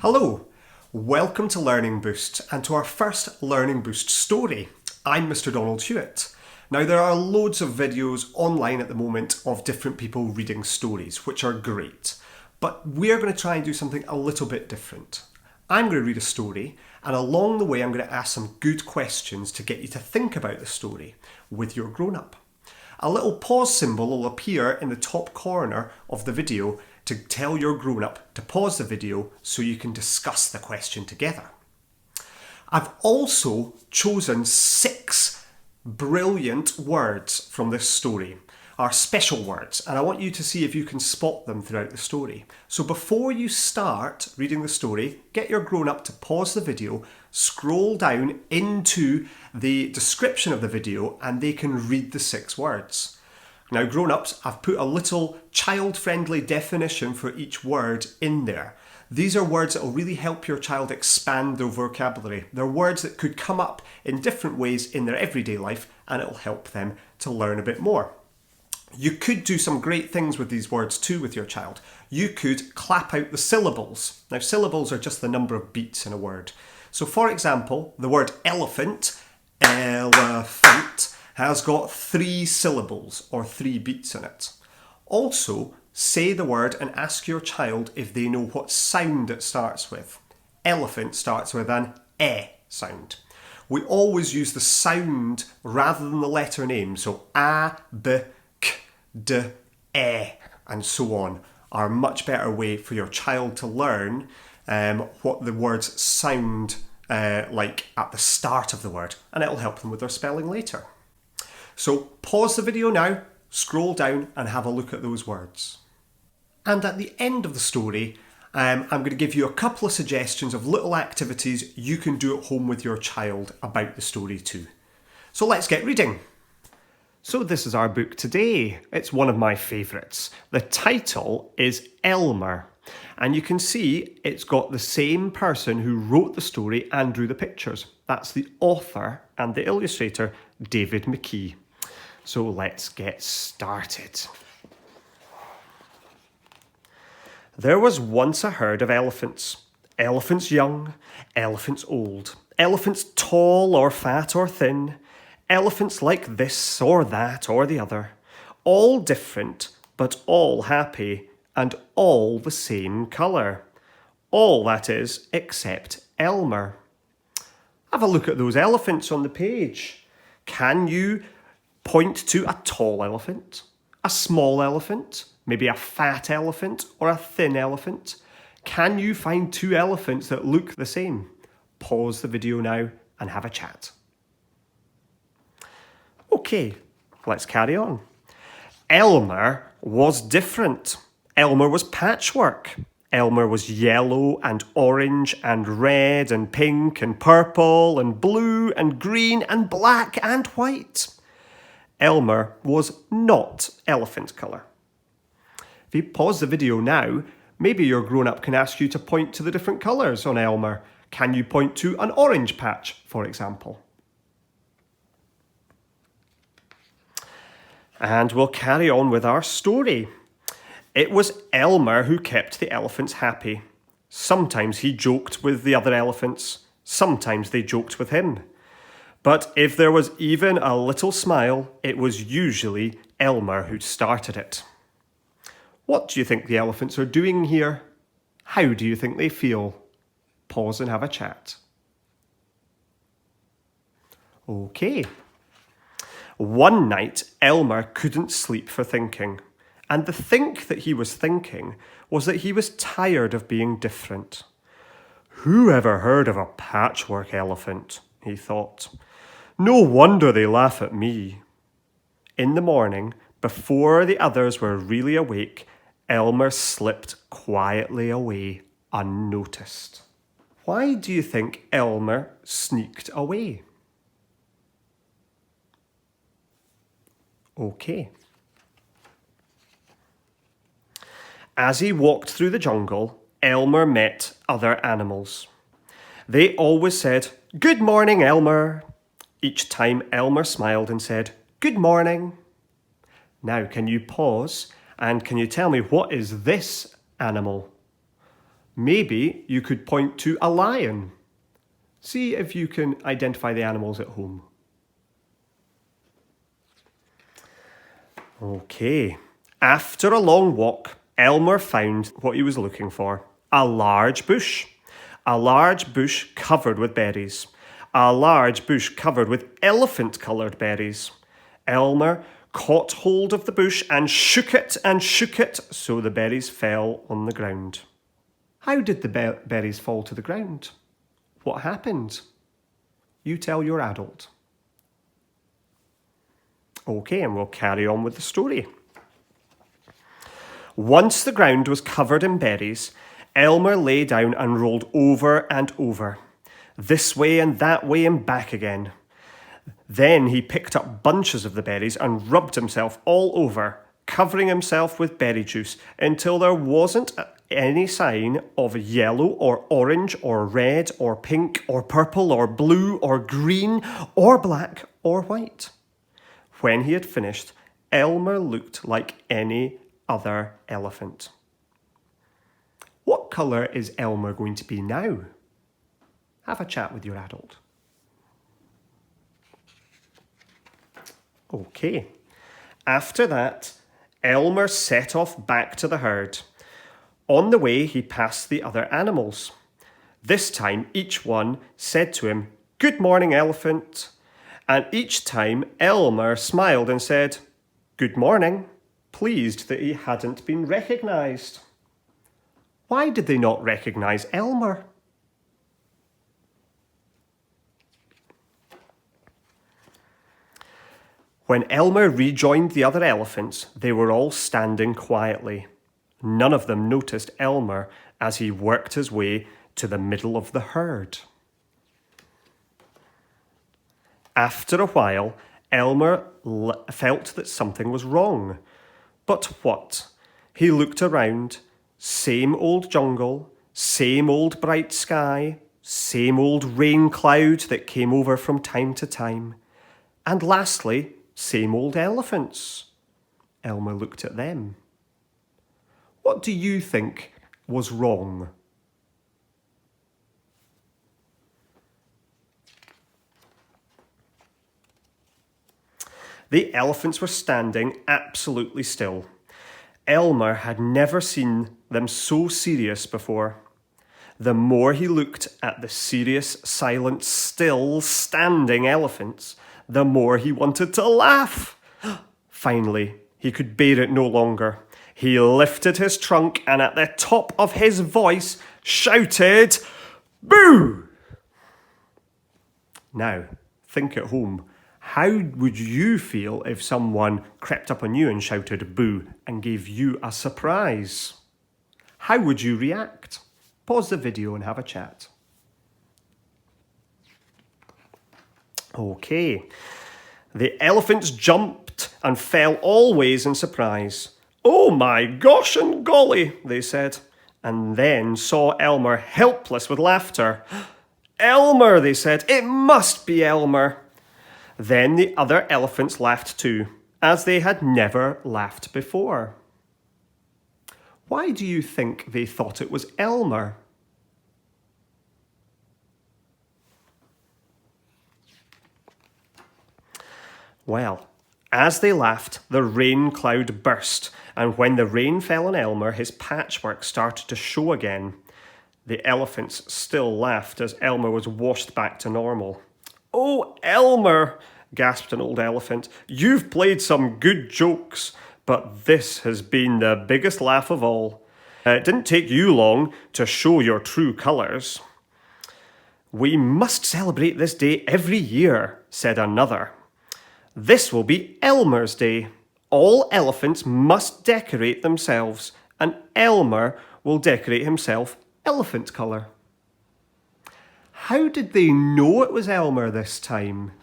Hello, welcome to Learning Boost and to our first Learning Boost story. I'm Mr. Donald-Hewitt. Now there are loads of videos online at the moment of different people reading stories, which are great. But we're going to try and do something a little bit different. I'm going to read a story, and along the way I'm going to ask some good questions to get you to think about the story with your grown-up. A little pause symbol will appear in the top corner of the video to tell your grown-up to pause the video so you can discuss the question together. I've also chosen 6 brilliant words from this story, our special words, and I want you to see if you can spot them throughout the story. So before you start reading the story, get your grown-up to pause the video, scroll down into the description of the video, and they can read the 6 words. Now grown-ups, I've put a little child-friendly definition for each word in there. These are words that will really help your child expand their vocabulary. They're words that could come up in different ways in their everyday life, and it will help them to learn a bit more. You could do some great things with these words too with your child. You could clap out the syllables. Now syllables are just the number of beats in a word. So for example, the word elephant, elephant, has got 3 syllables or 3 beats in it. Also, say the word and ask your child if they know what sound it starts with. Elephant starts with an E sound. We always use the sound rather than the letter name. So A, B, K, D, E, and so on are a much better way for your child to learn what the words sound like at the start of the word, and it'll help them with their spelling later. So pause the video now, scroll down and have a look at those words. And at the end of the story, I'm going to give you a couple of suggestions of little activities you can do at home with your child about the story too. So let's get reading. So this is our book today. It's one of my favourites. The title is Elmer. And you can see it's got the same person who wrote the story and drew the pictures. That's the author and the illustrator, David McKee. So let's get started. There was once a herd of elephants. Elephants young, elephants old, elephants tall or fat or thin, elephants like this or that or the other, all different but all happy and all the same colour. All, that is, except Elmer. Have a look at those elephants on the page. Can you point to a tall elephant, a small elephant, maybe a fat elephant or a thin elephant? Can you find 2 elephants that look the same? Pause the video now and have a chat. Okay, let's carry on. Elmer was different. Elmer was patchwork. Elmer was yellow and orange and red and pink and purple and blue and green and black and white. Elmer was not elephant colour. If you pause the video now, maybe your grown-up can ask you to point to the different colours on Elmer. Can you point to an orange patch, for example? And we'll carry on with our story. It was Elmer who kept the elephants happy. Sometimes he joked with the other elephants. Sometimes they joked with him. But if there was even a little smile, it was usually Elmer who started it. What do you think the elephants are doing here? How do you think they feel? Pause and have a chat. Okay. One night, Elmer couldn't sleep for thinking. And the think that he was thinking was that he was tired of being different. Who ever heard of a patchwork elephant? He thought. No wonder they laugh at me. In the morning, before the others were really awake, Elmer slipped quietly away unnoticed. Why do you think Elmer sneaked away? Okay. As he walked through the jungle, Elmer met other animals. They always said, "Good morning, Elmer." Each time Elmer smiled and said, "Good morning." Now, can you pause and can you tell me what is this animal? Maybe you could point to a lion. See if you can identify the animals at home. Okay. After a long walk, Elmer found what he was looking for. A large bush. A large bush covered with berries. A large bush covered with elephant-coloured berries. Elmer caught hold of the bush and shook it so the berries fell on the ground. How did the berries fall to the ground? What happened? You tell your adult. Okay, and we'll carry on with the story. Once the ground was covered in berries, Elmer lay down and rolled over and over, this way and that way and back again. Then he picked up bunches of the berries and rubbed himself all over, covering himself with berry juice until there wasn't any sign of yellow or orange or red or pink or purple or blue or green or black or white. When he had finished, Elmer looked like any other elephant. What colour is Elmer going to be now? Have a chat with your adult. Okay. After that, Elmer set off back to the herd. On the way, he passed the other animals. This time, each one said to him, "Good morning, elephant." And each time, Elmer smiled and said, "Good morning," pleased that he hadn't been recognised. Why did they not recognise Elmer? When Elmer rejoined the other elephants, they were all standing quietly. None of them noticed Elmer as he worked his way to the middle of the herd. After a while, Elmer felt that something was wrong. But what? He looked around. Same old jungle, same old bright sky, same old rain cloud that came over from time to time. And lastly, same old elephants. Elmer looked at them. What do you think was wrong? The elephants were standing absolutely still. Elmer had never seen them so serious before. The more he looked at the serious, silent, still standing elephants, the more he wanted to laugh. Finally, he could bear it no longer. He lifted his trunk and at the top of his voice shouted, "Boo!" Now, think at home. How would you feel if someone crept up on you and shouted boo and gave you a surprise? How would you react? Pause the video and have a chat. Okay. The elephants jumped and fell all ways in surprise. "Oh my gosh and golly," they said, and then saw Elmer helpless with laughter. "Elmer," they said, "it must be Elmer." Then the other elephants laughed too, as they had never laughed before. Why do you think they thought it was Elmer? Well, as they laughed, the rain cloud burst, and when the rain fell on Elmer, his patchwork started to show again. The elephants still laughed as Elmer was washed back to normal. "Oh, Elmer," gasped an old elephant, "you've played some good jokes, but this has been the biggest laugh of all. It didn't take you long to show your true colours." "We must celebrate this day every year," said another. "This will be Elmer's Day. All elephants must decorate themselves, and Elmer will decorate himself elephant colour." How did they know it was Elmer this time?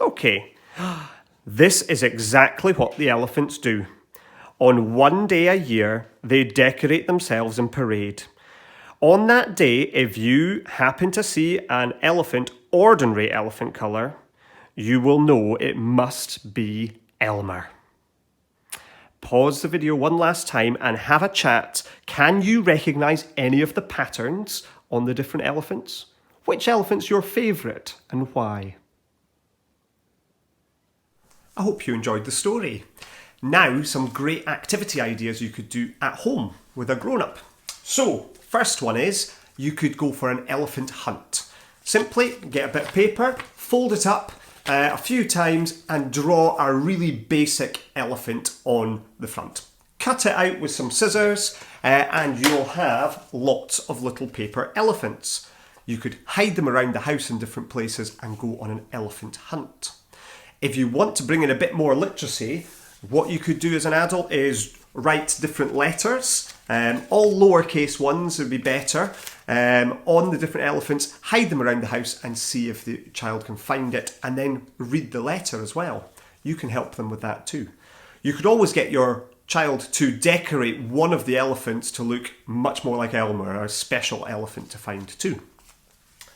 Okay, this is exactly what the elephants do. On one day a year, they decorate themselves in parade. On that day, if you happen to see an elephant, ordinary elephant colour, you will know it must be Elmer. pause the video one last time and have a chat. Can you recognise any of the patterns on the different elephants? Which elephant's your favourite and why? I hope you enjoyed the story. Now, some great activity ideas you could do at home with a grown-up. So, first one is, you could go for an elephant hunt. Simply get a bit of paper, fold it up a few times and draw a really basic elephant on the front. Cut it out with some scissors and you'll have lots of little paper elephants. You could hide them around the house in different places and go on an elephant hunt. If you want to bring in a bit more literacy, what you could do as an adult is write different letters, all lowercase ones would be better, on the different elephants, hide them around the house and see if the child can find it and then read the letter as well. You can help them with that too. You could always get your child to decorate one of the elephants to look much more like Elmer, or a special elephant to find too.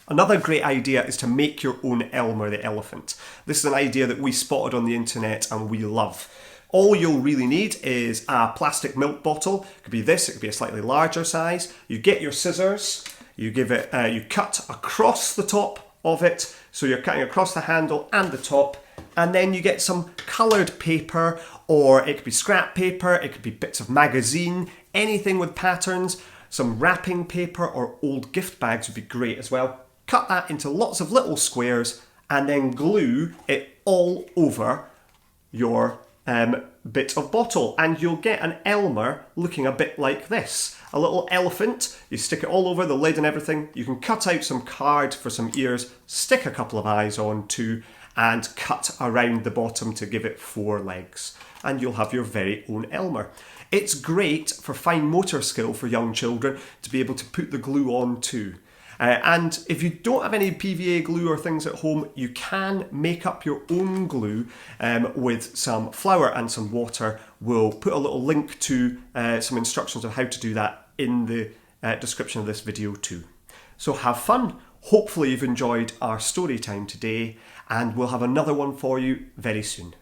Another great idea is to make your own Elmer the elephant. This is an idea that we spotted on the internet and we love. All you'll really need is a plastic milk bottle. It could be this, it could be a slightly larger size. You get your scissors, you cut across the top of it, so you're cutting across the handle and the top, and then you get some coloured paper, or it could be scrap paper, it could be bits of magazine, anything with patterns. Some wrapping paper or old gift bags would be great as well. Cut that into lots of little squares and then glue it all over your bit of bottle and you'll get an Elmer looking a bit like this. A little elephant, you stick it all over the lid and everything. You can cut out some card for some ears, stick a couple of eyes on too, and cut around the bottom to give it 4 legs. And you'll have your very own Elmer. It's great for fine motor skill for young children to be able to put the glue on too. And if you don't have any PVA glue or things at home, you can make up your own glue with some flour and some water. We'll put a little link to some instructions on how to do that in the description of this video too. So have fun. Hopefully you've enjoyed our story time today and we'll have another one for you very soon.